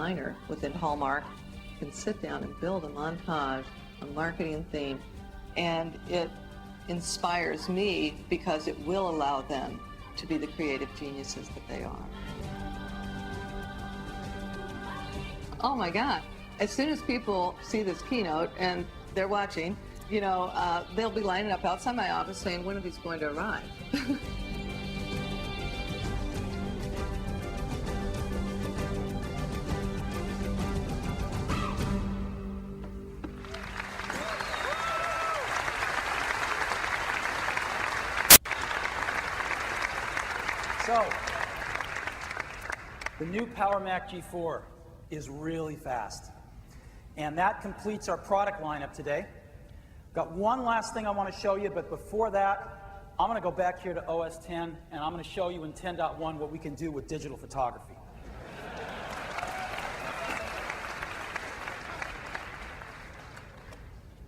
designer within Hallmark can sit down and build a montage, a marketing theme, and it inspires me because it will allow them to be the creative geniuses that they are. Oh my God. As soon as people see this keynote and they're watching, you know, they'll be lining up outside my office saying, when are these going to arrive? So, the new Power Mac G4 is really fast. And that completes our product lineup today. Got one last thing I want to show you, but before that, I'm going to go back here to OS 10, and I'm going to show you in 10.1 what we can do with digital photography.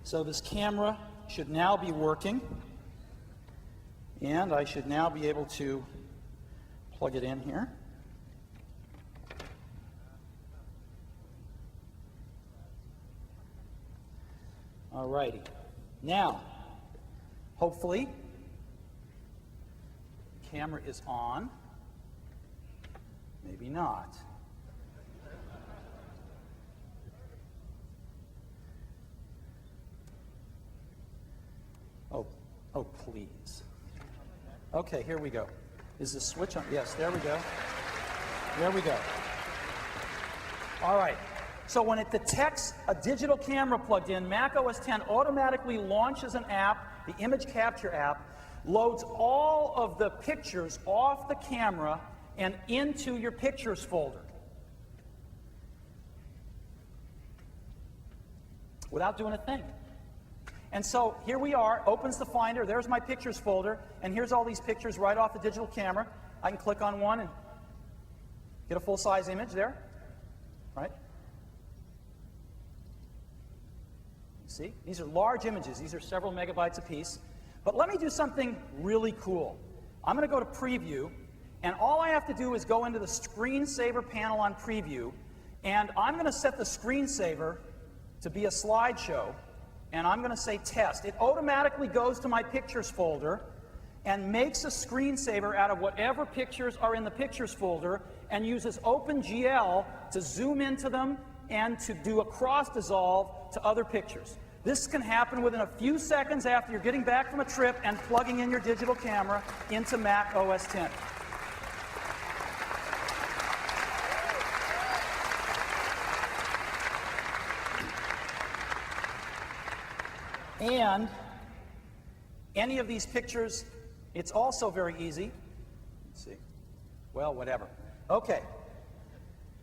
So this camera should now be working, and I should now be able to plug it in here. Alrighty. Now, hopefully, the camera is on. Maybe not. Oh, please. Okay, here we go. Is the switch on? Yes, there we go. There we go. All right. So when it detects a digital camera plugged in, Mac OS X automatically launches an app, the image capture app, loads all of the pictures off the camera and into your pictures folder without doing a thing. And so here we are, opens the Finder, there's my pictures folder, and here's all these pictures right off the digital camera. I can click on one and get a full-size image there, right? See, these are large images. These are several megabytes apiece. But let me do something really cool. I'm going to go to Preview, and all I have to do is go into the Screensaver panel on Preview, and I'm going to set the screensaver to be a slideshow, and I'm going to say Test. It automatically goes to my Pictures folder and makes a screensaver out of whatever pictures are in the Pictures folder and uses OpenGL to zoom into them and to do a cross-dissolve to other pictures. This can happen within a few seconds after you're getting back from a trip and plugging in your digital camera into Mac OS X. And any of these pictures, it's also very easy. Let's see. Well, whatever. Okay.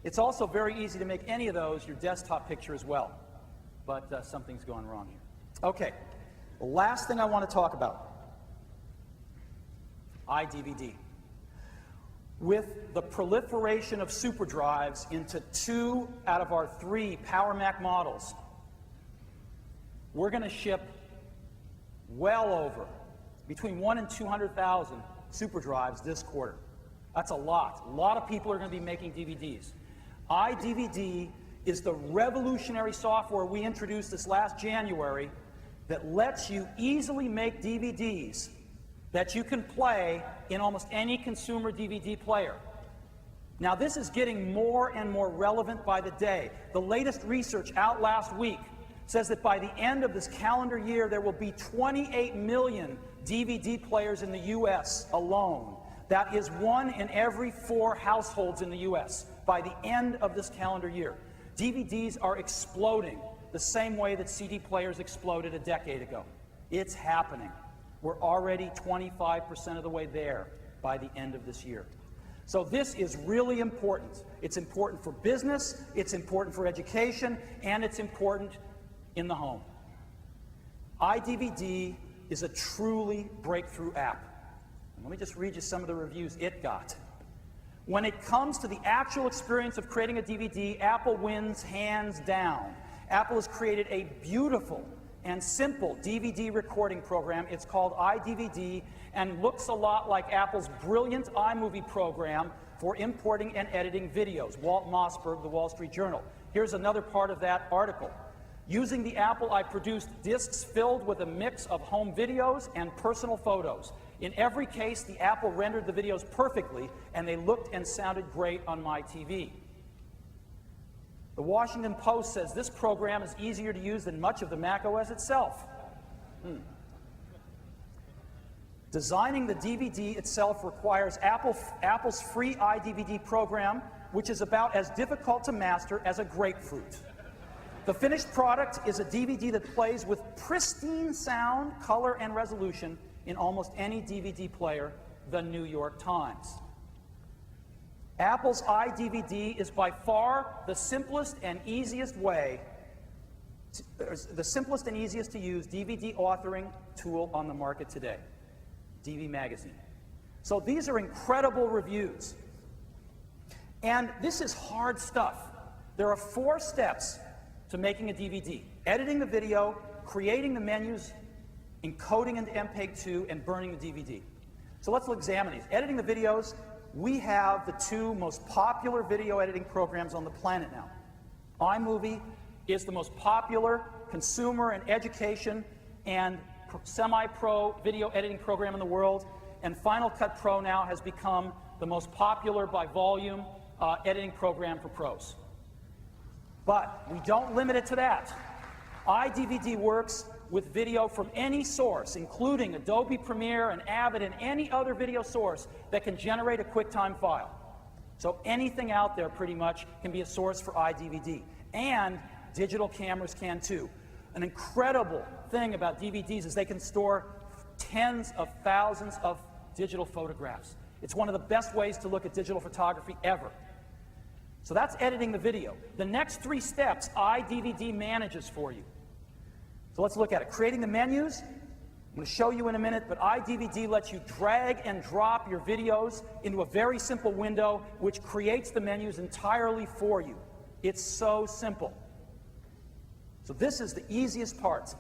It's also very easy to make any of those your desktop picture as well. But something's going wrong here. Okay. The last thing I want to talk about, iDVD. With the proliferation of super drives into 2 out of our 3 Power Mac models, we're going to ship well over between 1 and 200,000 super drives this quarter. That's a lot. A lot of people are going to be making DVDs. iDVD is the revolutionary software we introduced this last January that lets you easily make DVDs that you can play in almost any consumer DVD player. Now, this is getting more and more relevant by the day. The latest research out last week says that by the end of this calendar year, there will be 28 million DVD players in the US alone. That is 1 in every 4 households in the US by the end of this calendar year. DVDs are exploding the same way that CD players exploded a decade ago. It's happening. We're already 25% of the way there by the end of this year. So this is really important. It's important for business, it's important for education, and it's important in the home. iDVD is a truly breakthrough app. And let me just read you some of the reviews it got. When it comes to the actual experience of creating a DVD, Apple wins hands down. Apple has created a beautiful and simple DVD recording program. It's called iDVD and looks a lot like Apple's brilliant iMovie program, for importing and editing videos. Walt Mossberg, The Wall Street Journal. Here's another part of that article. Using the Apple, I produced discs filled with a mix of home videos and personal photos. In every case, the Apple rendered the videos perfectly, and they looked and sounded great on my TV. The Washington Post says this program is easier to use than much of the Mac OS itself. Designing the DVD itself requires Apple's free iDVD program, which is about as difficult to master as a grapefruit. The finished product is a DVD that plays with pristine sound, color, and resolution in almost any DVD player, the New York Times. Apple's iDVD is by far the simplest and easiest to use DVD authoring tool on the market today. DV Magazine. So these are incredible reviews. And this is hard stuff. There are 4 steps to making a DVD: editing the video, creating the menus, encoding into MPEG-2, and burning the DVD. So let's examine these. Editing the videos, we have the 2 most popular video editing programs on the planet now. iMovie is the most popular consumer and education and semi-pro video editing program in the world, and Final Cut Pro now has become the most popular by volume editing program for pros. But we don't limit it to that. iDVD works with video from any source, including Adobe Premiere and Avid and any other video source that can generate a QuickTime file. So anything out there pretty much can be a source for iDVD. And digital cameras can too. An incredible thing about DVDs is they can store tens of thousands of digital photographs. It's one of the best ways to look at digital photography ever. So that's editing the video. The next 3 steps, iDVD manages for you. So let's look at it. Creating the menus, I'm going to show you in a minute, but iDVD lets you drag and drop your videos into a very simple window which creates the menus entirely for you. It's so simple. So this is the easiest part.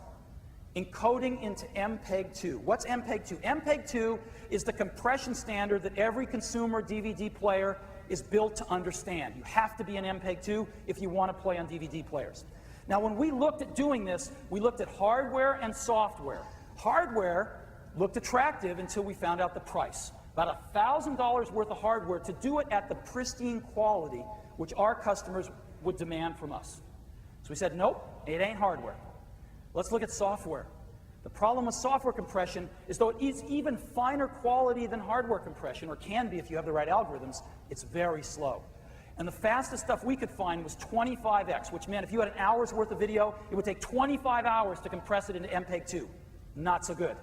Encoding into MPEG-2. What's MPEG-2? MPEG-2 is the compression standard that every consumer DVD player is built to understand. You have to be an MPEG-2 if you want to play on DVD players. Now, when we looked at doing this, we looked at hardware and software. Hardware looked attractive until we found out the price. About $1,000 worth of hardware to do it at the pristine quality which our customers would demand from us. So we said, nope, it ain't hardware. Let's look at software. The problem with software compression is, though it is even finer quality than hardware compression, or can be if you have the right algorithms, it's very slow. And the fastest stuff we could find was 25x, which meant if you had an hour's worth of video, it would take 25 hours to compress it into MPEG-2. Not so good.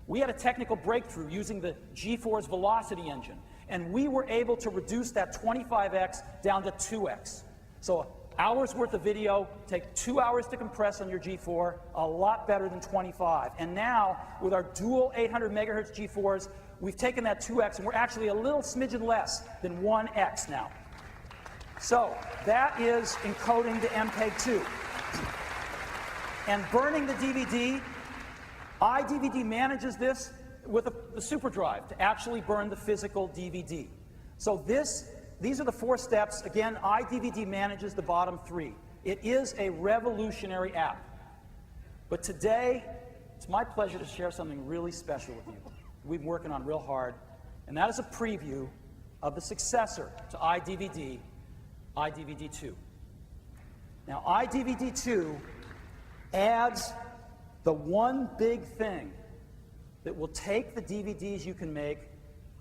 We had a technical breakthrough using the GeForce Velocity engine, and we were able to reduce that 25x down to 2x. So hours worth of video, take 2 hours to compress on your G4, a lot better than 25. And now, with our dual 800 megahertz G4s, we've taken that 2x and we're actually a little smidgen less than 1x now. So that is encoding to MPEG-2. And burning the DVD, iDVD manages this with the super drive to actually burn the physical DVD. So these are the 4 steps. Again, iDVD manages the bottom 3. It is a revolutionary app. But today, it's my pleasure to share something really special with you. We've been working on real hard, and that is a preview of the successor to iDVD, iDVD 2. Now, iDVD 2 adds the one big thing that will take the DVDs you can make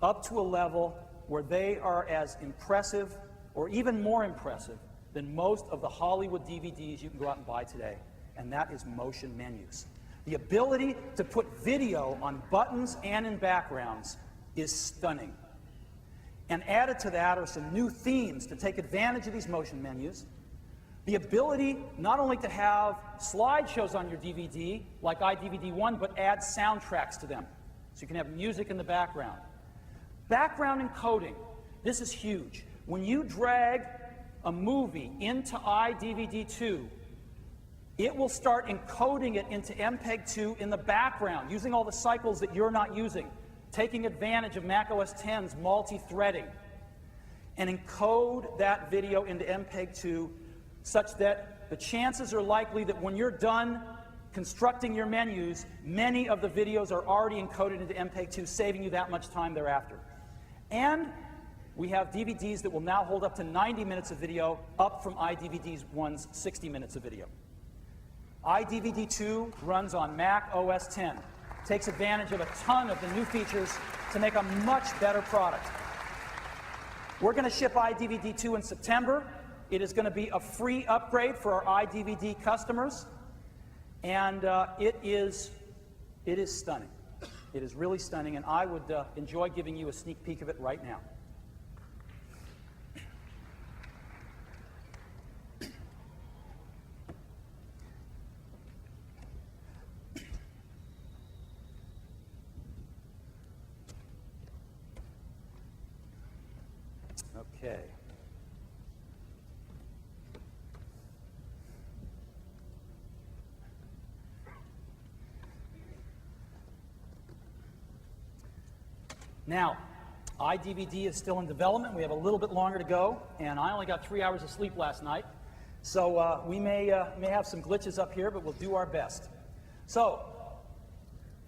up to a level where they are as impressive or even more impressive than most of the Hollywood DVDs you can go out and buy today, and that is motion menus. The ability to put video on buttons and in backgrounds is stunning. And added to that are some new themes to take advantage of these motion menus. The ability not only to have slideshows on your DVD, like iDVD1, but add soundtracks to them, so you can have music in the background. Background encoding, this is huge. When you drag a movie into iDVD2, it will start encoding it into MPEG-2 in the background, using all the cycles that you're not using, taking advantage of Mac OS X's multi-threading. and encode that video into MPEG-2 such that the chances are likely that when you're done constructing your menus, many of the videos are already encoded into MPEG-2, saving you that much time thereafter. And we have DVDs that will now hold up to 90 minutes of video, up from iDVD1's 60 minutes of video. iDVD2 runs on Mac OS X. Takes advantage of a ton of the new features to make a much better product. We're going to ship iDVD2 in September. It is going to be a free upgrade for our iDVD customers, and it is stunning. It is really stunning, and I would enjoy giving you a sneak peek of it right now. Okay. Now, iDVD is still in development. We have a little bit longer to go, and I only got 3 hours of sleep last night. So we may have some glitches up here, but we'll do our best. So,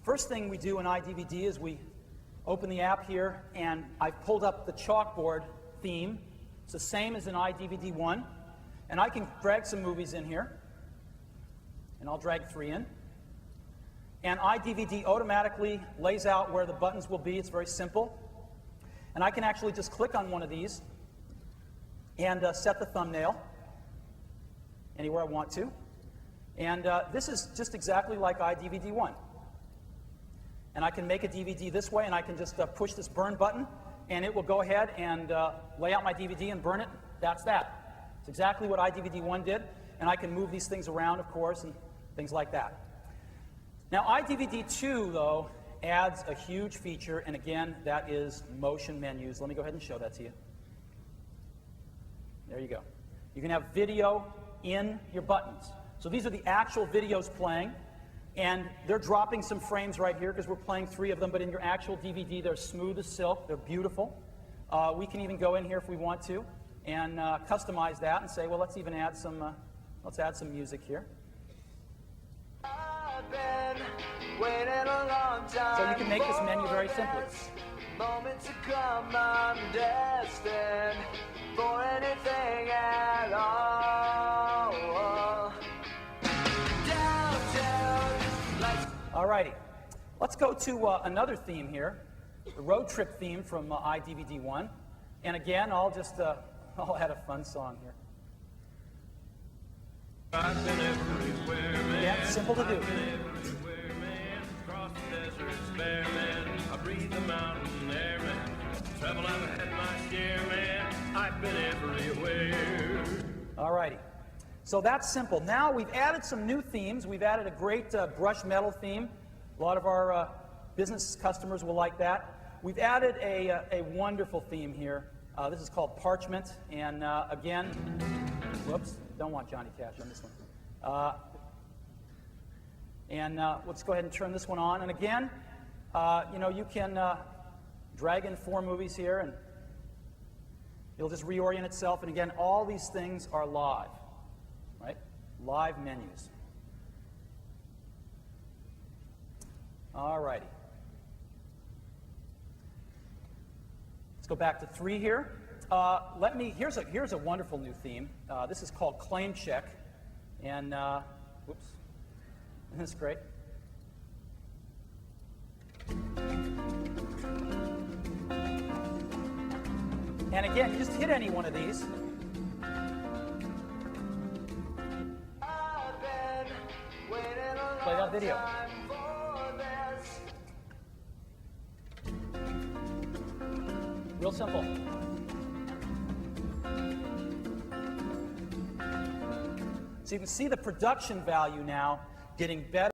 first thing we do in iDVD is we open the app here, and I've pulled up the chalkboard theme. It's the same as in iDVD1. And I can drag some movies in here. And I'll drag 3 in. And iDVD automatically lays out where the buttons will be. It's very simple. And I can actually just click on one of these and set the thumbnail anywhere I want to. And this is just exactly like iDVD1. And I can make a DVD this way, and I can just push this burn button, and it will go ahead and lay out my DVD and burn it. That's that. It's exactly what iDVD1 did, and I can move these things around, of course, and things like that. Now, iDVD2, though, adds a huge feature, and again, that is motion menus. Let me go ahead and show that to you. There you go. You can have video in your buttons. So these are the actual videos playing. And they're dropping some frames right here because we're playing 3 of them, but in your actual DVD, they're smooth as silk. They're beautiful. We can even go in here if we want to and customize that and say, well, let's even add some, let's add some music here. I've been waiting a long time. So you can make this menu very simply. Moment to come, I'm destined for anything at all. Alrighty, let's go to another theme here, the road trip theme from iDVD1. And again, I'll just I'll add a fun song here. I've been everywhere, man. Yeah, simple to do. I've been everywhere, man. Across the deserts bare, man. I breathe the mountain air, man. Travel, I've had my share, man. I've been everywhere. Alrighty. So that's simple. Now we've added some new themes. We've added a great brush metal theme. A lot of our business customers will like that. We've added a wonderful theme here. This is called Parchment. And again, whoops, don't want Johnny Cash on this one. Let's go ahead and turn this one on. And again, you know, you can drag in 4 movies here, and it'll just reorient itself. And again, all these things are live. Right? Live menus. All righty. Let's go back to 3 here. Here's a wonderful new theme. This is called Claim Check. And, whoops. Isn't this great? And again, you just hit any one of these. Play that video. Real simple. So you can see the production value now getting better.